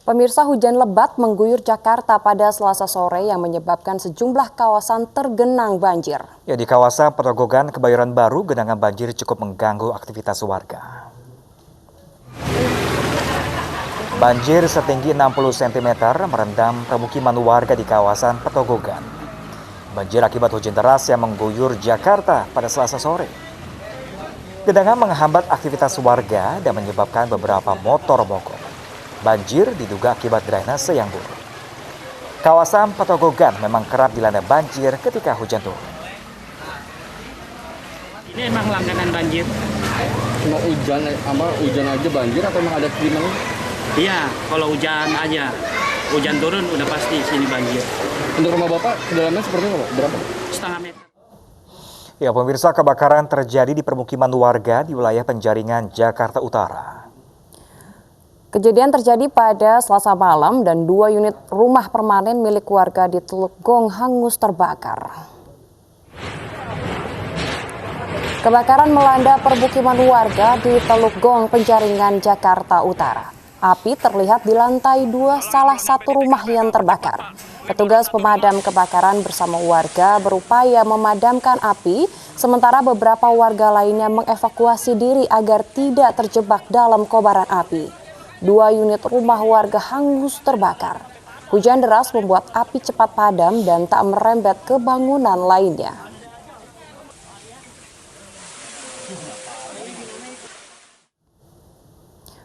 Pemirsa, hujan lebat mengguyur Jakarta pada Selasa sore yang menyebabkan sejumlah kawasan tergenang banjir. Ya, di kawasan Perogogan, Kebayoran Baru, genangan banjir cukup mengganggu aktivitas warga. Banjir setinggi 60 cm merendam permukiman warga di kawasan Perogogan. Banjir akibat hujan deras yang mengguyur Jakarta pada Selasa sore. Genangan menghambat aktivitas warga dan menyebabkan beberapa motor mogok. Banjir diduga akibat drainase yang buruk. Kawasan Perogogan memang kerap dilanda banjir ketika hujan turun. Ini emang langganan banjir. Cuma hujan aja banjir atau memang ada gimana? Iya, kalau hujan aja. Hujan turun udah pasti sini banjir. Untuk rumah Bapak, kedalamannya seperti apa, Pak? Berapa? Setengah meter. Ya, pemirsa, kebakaran terjadi di permukiman warga di wilayah Penjaringan, Jakarta Utara. Kejadian terjadi pada Selasa malam dan 2 unit rumah permanen milik warga di Teluk Gong hangus terbakar. Kebakaran melanda permukiman warga di Teluk Gong, Penjaringan, Jakarta Utara. Api terlihat di lantai 2 salah satu rumah yang terbakar. Petugas pemadam kebakaran bersama warga berupaya memadamkan api, sementara beberapa warga lainnya mengevakuasi diri agar tidak terjebak dalam kobaran api. 2 unit rumah warga hangus terbakar. Hujan deras membuat api cepat padam dan tak merembet ke bangunan lainnya.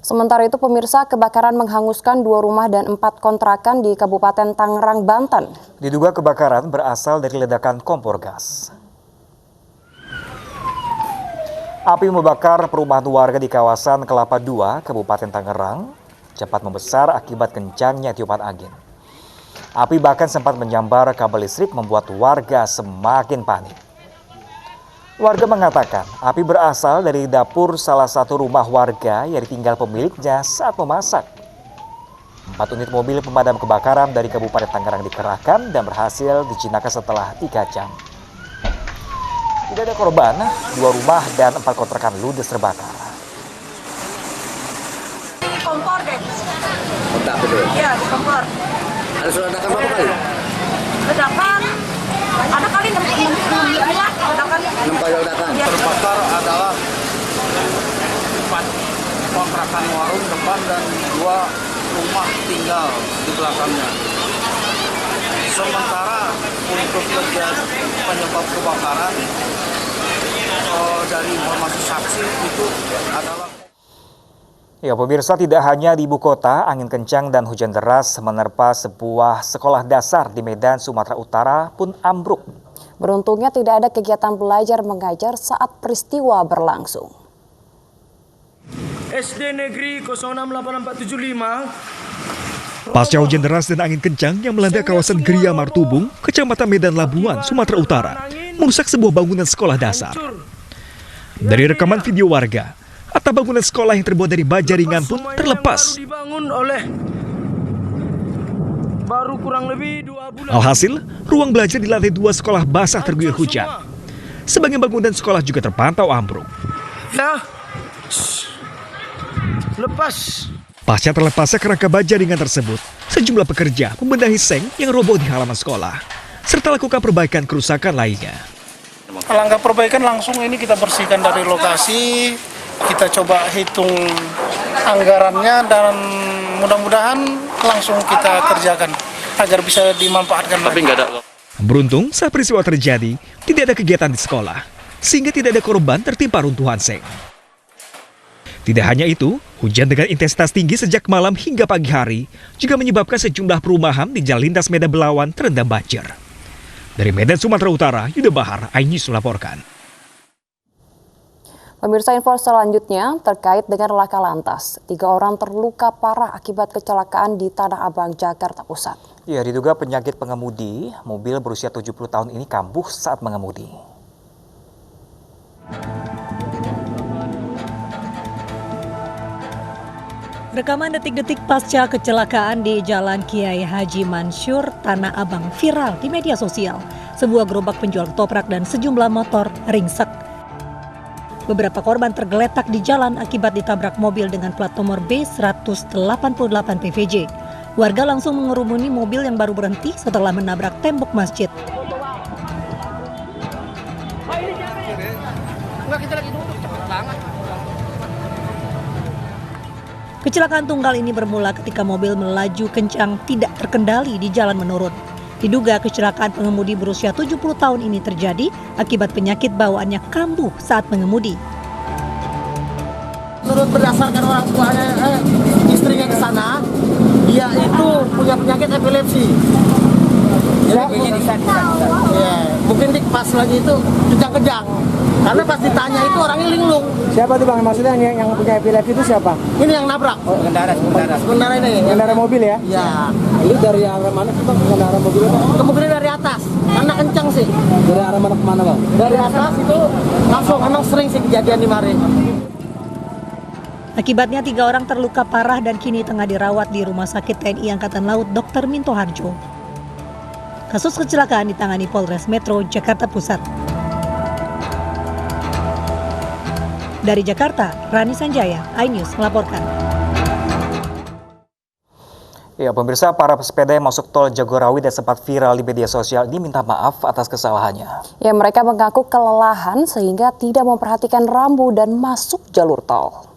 Sementara itu, pemirsa, kebakaran menghanguskan 2 rumah dan 4 kontrakan di Kabupaten Tangerang, Banten. Diduga kebakaran berasal dari ledakan kompor gas. Api membakar perumahan warga di kawasan Kelapa II, Kabupaten Tangerang, cepat membesar akibat kencangnya tiupan angin. Api bahkan sempat menyambar kabel listrik membuat warga semakin panik. Warga mengatakan api berasal dari dapur salah satu rumah warga yang ditinggal pemiliknya saat memasak. 4 unit mobil pemadam kebakaran dari Kabupaten Tangerang dikerahkan dan berhasil dijinakkan setelah 3 jam. Tidak ada korban, 2 rumah dan 4 kontrakan ludes terbakar. Kompor deh. Ledak gitu ya? Iya, di kompor. Ada sudah ledakan berapa kali? Ledakan. Ada kali 6 ledakan. 6 kali ledakan? Ya. Terbakar adalah 4 kontrakan warung depan dan 2 rumah tinggal di belakangnya. Sementara untuk penyebab kebakaran dari informasi saksi itu adalah... Ya, pemirsa, tidak hanya di ibu kota, angin kencang dan hujan deras menerpa sebuah sekolah dasar di Medan, Sumatera Utara pun ambruk. Beruntungnya tidak ada kegiatan belajar mengajar saat peristiwa berlangsung. SD Negeri 068475. Pasca hujan deras dan angin kencang yang melanda kawasan Geria Martubung, Kecamatan Medan Labuan, Sumatera Utara, merusak sebuah bangunan sekolah dasar. Dari rekaman video warga, atap bangunan sekolah yang terbuat dari baja ringan pun terlepas. Alhasil, ruang belajar di lantai 2 sekolah basah terguyur hujan. Sebagian bangunan sekolah juga terpantau ambruk. Lepas. Pasca terlepasnya kerangka baja ringan tersebut, sejumlah pekerja membenahi seng yang roboh di halaman sekolah, serta lakukan perbaikan kerusakan lainnya. Langkah perbaikan langsung ini kita bersihkan dari lokasi, kita coba hitung anggarannya dan mudah-mudahan langsung kita kerjakan agar bisa dimanfaatkan lagi. Beruntung saat peristiwa terjadi, tidak ada kegiatan di sekolah, sehingga tidak ada korban tertimpa runtuhan seng. Tidak hanya itu, hujan dengan intensitas tinggi sejak malam hingga pagi hari juga menyebabkan sejumlah perumahan di Jalan Lintas Medan Belawan terendam banjir. Dari Medan, Sumatera Utara, Yuda Bahar, iNews melaporkan. Pemirsa, info selanjutnya terkait dengan laka lantas. 3 orang terluka parah akibat kecelakaan di Tanah Abang, Jakarta Pusat. Ya, diduga penyakit pengemudi, mobil berusia 70 tahun ini kambuh saat mengemudi. Rekaman detik-detik pasca kecelakaan di Jalan Kiai Haji Mansur, Tanah Abang viral di media sosial. Sebuah gerobak penjual ketoprak dan sejumlah motor ringsek. Beberapa korban tergeletak di jalan akibat ditabrak mobil dengan plat nomor B188 PVJ. Warga langsung mengerumuni mobil yang baru berhenti setelah menabrak tembok masjid. Kecelakaan tunggal ini bermula ketika mobil melaju kencang tidak terkendali di jalan menurun. Diduga kecelakaan pengemudi berusia 70 tahun ini terjadi akibat penyakit bawaannya kambuh saat mengemudi. Menurut berdasarkan orang tuanya, istrinya ke sana, dia itu punya penyakit epilepsi. Ya, mungkin pas lagi itu kejang-kejang. Karena pas ditanya itu orangnya linglung. Siapa tuh Bang? Maksudnya yang punya epilepsi itu siapa? Ini yang nabrak. Oh, pengendara ini. Pengendara mobil ya? Iya. Ini dari arah mana sih Bang? Pengendara mobilnya Bang? Kemungkinan dari atas. Karena kencang sih. Dari arah mana ke mana Bang? Dari atas itu langsung, emang sering sih kejadian di mari. Akibatnya 3 orang terluka parah dan kini tengah dirawat di Rumah Sakit TNI Angkatan Laut Dr. Minto Harjo. Kasus kecelakaan ditangani Polres Metro Jakarta Pusat. Dari Jakarta, Rani Sanjaya, iNews melaporkan. Ya, pemirsa, para pesepeda yang masuk tol Jagorawi dan sempat viral di media sosial ini minta maaf atas kesalahannya. Ya, mereka mengaku kelelahan sehingga tidak memperhatikan rambu dan masuk jalur tol.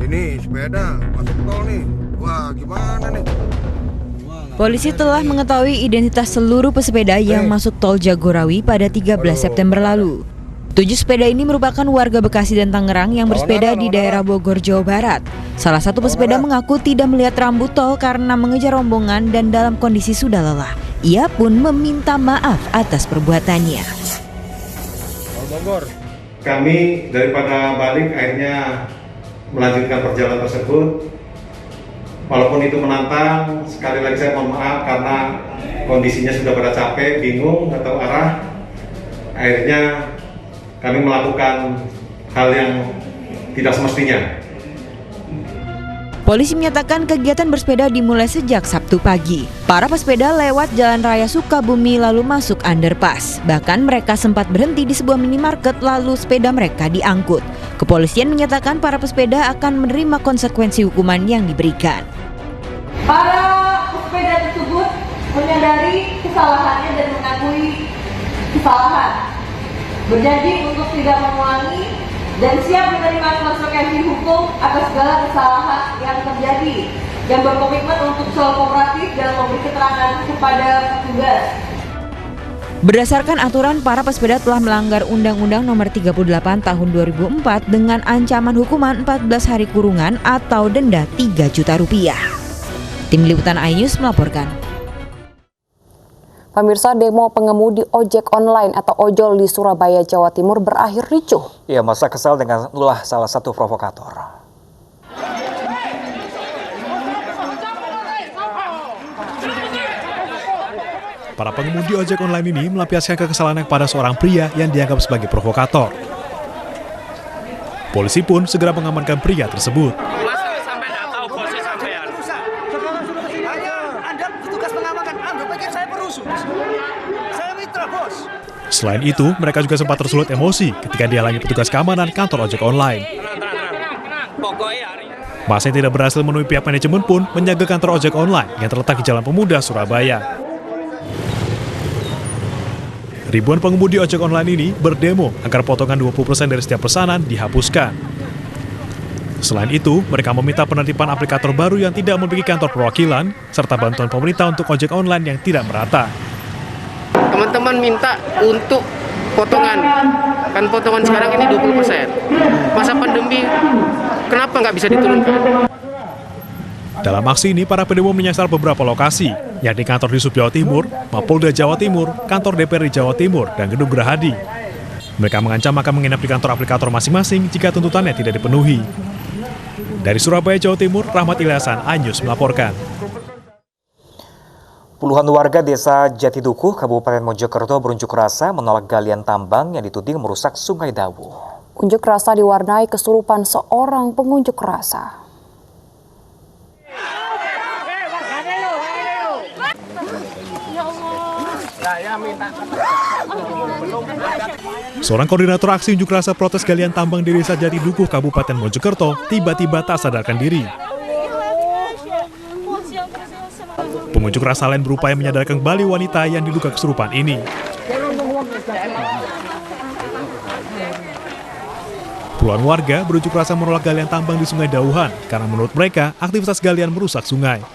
Ini sepeda masuk tol nih. Wah, gimana nih? Polisi telah mengetahui identitas seluruh pesepeda yang masuk tol Jagorawi pada 13 September lalu. 7 sepeda ini merupakan warga Bekasi dan Tangerang yang bersepeda di daerah Bogor, Jawa Barat. Salah satu pesepeda mengaku tidak melihat rambu tol karena mengejar rombongan dan dalam kondisi sudah lelah. Ia pun meminta maaf atas perbuatannya. Bogor. Kami daripada balik akhirnya melanjutkan perjalanan tersebut. Walaupun itu menantang, sekali lagi saya mohon maaf karena kondisinya sudah pada capek, bingung, nggak tahu arah. Akhirnya kami melakukan hal yang tidak semestinya. Polisi menyatakan kegiatan bersepeda dimulai sejak Sabtu pagi. Para pesepeda lewat Jalan Raya Sukabumi lalu masuk underpass. Bahkan mereka sempat berhenti di sebuah minimarket lalu sepeda mereka diangkut. Kepolisian menyatakan para pesepeda akan menerima konsekuensi hukuman yang diberikan. Para pesepeda tersebut menyadari kesalahannya dan mengakui kesalahan. Berjanji untuk tidak mengulangi dan siap menerima konsekuensi hukum atas segala kesalahan yang terjadi dan berkomitmen untuk selalu kooperatif dalam memberi keterangan kepada petugas. Berdasarkan aturan, para pesepeda telah melanggar Undang-Undang Nomor 38 Tahun 2004 dengan ancaman hukuman 14 hari kurungan atau denda Rp3 juta. Tim Liputan iNews melaporkan. Pemirsa, demo pengemudi ojek online atau ojol di Surabaya, Jawa Timur berakhir ricuh. Ya, masa kesal dengan ulah salah satu provokator. Para pengemudi ojek online ini melampiaskan kekesalannya kepada seorang pria yang dianggap sebagai provokator. Polisi pun segera mengamankan pria tersebut. Selain itu, mereka juga sempat tersulut emosi ketika dihalangi petugas keamanan kantor ojek online. Masa yang tidak berhasil menemui pihak manajemen pun menjaga kantor ojek online yang terletak di Jalan Pemuda, Surabaya. Ribuan pengemudi ojek online ini berdemo agar potongan 20% dari setiap pesanan dihapuskan. Selain itu, mereka meminta penertiban aplikator baru yang tidak memiliki kantor perwakilan, serta bantuan pemerintah untuk ojek online yang tidak merata. Teman-teman minta untuk potongan, kan potongan sekarang ini 20%. Masa pandemi, kenapa nggak bisa diturunkan? Dalam aksi ini, para pendemo menyasar beberapa lokasi, yakni kantor di Sub Jawa Timur, Mapolda Jawa Timur, kantor DPRD Jawa Timur, dan Gedung Gerahadi. Mereka mengancam akan menginap di kantor aplikator masing-masing jika tuntutannya tidak dipenuhi. Dari Surabaya, Jawa Timur, Rahmat Ilyasan, iNews melaporkan. Puluhan warga desa Jatidukuh, Kabupaten Mojokerto berunjuk rasa menolak galian tambang yang dituding merusak Sungai Dawu. Unjuk rasa diwarnai kesurupan seorang pengunjuk rasa. Seorang koordinator aksi unjuk rasa protes galian tambang di desa Jatidukuh, Kabupaten Mojokerto, tiba-tiba tak sadarkan diri. Pengunjuk rasa lain berupaya menyadarkan kembali wanita yang diduga kesurupan ini. Puluhan warga berunjuk rasa menolak galian tambang di Sungai Dauhan karena menurut mereka aktivitas galian merusak sungai.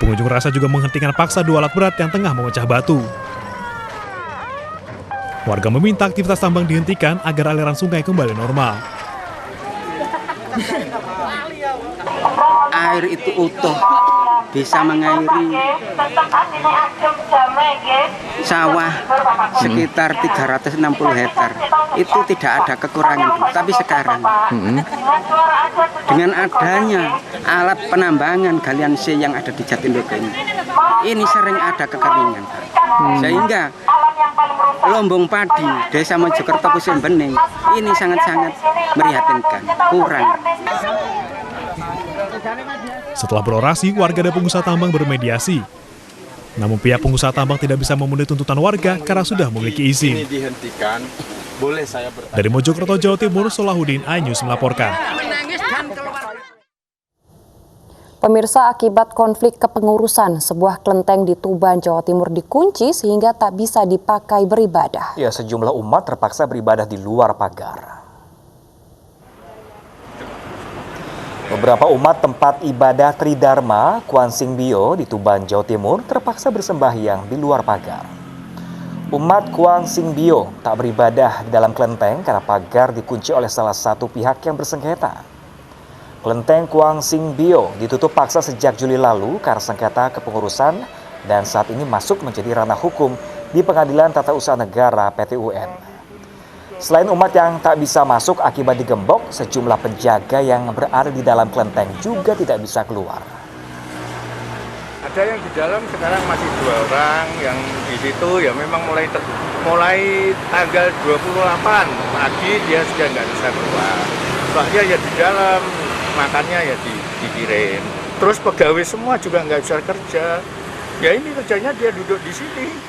Pengunjuk rasa juga menghentikan paksa 2 alat berat yang tengah memecah batu. Warga meminta aktivitas tambang dihentikan agar aliran sungai kembali normal. Air itu utuh, bisa mengairi sawah sekitar 360 hektar. Itu tidak ada kekurangan, tapi sekarang dengan adanya alat penambangan galian C yang ada di Jatiluhur ini sering ada kekeringan, sehingga lombong padi Desa Mojokerto Pusen Bening ini sangat-sangat merihatinkan, kurang. Setelah berorasi, warga dan pengusaha tambang bermediasi. Namun pihak pengusaha tambang tidak bisa memenuhi tuntutan warga karena sudah memiliki izin. Dari Mojokerto, Jawa Timur, Solahuddin, iNews melaporkan. Pemirsa, akibat konflik kepengurusan, sebuah kelenteng di Tuban, Jawa Timur dikunci sehingga tak bisa dipakai beribadah. Ya, sejumlah umat terpaksa beribadah di luar pagar. Beberapa umat tempat ibadah Tridharma Kuansing Bio di Tuban, Jawa Timur terpaksa bersembahyang di luar pagar. Umat Kuansing Bio tak beribadah di dalam kelenteng karena pagar dikunci oleh salah satu pihak yang bersengketa. Kelenteng Kuansing Bio ditutup paksa sejak Juli lalu karena sengketa kepengurusan dan saat ini masuk menjadi ranah hukum di Pengadilan Tata Usaha Negara (PT-UN). Selain umat yang tak bisa masuk akibat digembok, sejumlah penjaga yang berada di dalam kelenteng juga tidak bisa keluar. Ada yang di dalam sekarang masih 2 orang, yang di situ ya memang mulai tanggal 28 pagi dia sudah nggak bisa keluar. Soalnya ya di dalam, makannya ya dikirim. Terus pegawai semua juga nggak bisa kerja. Ya ini kerjanya dia duduk di sini.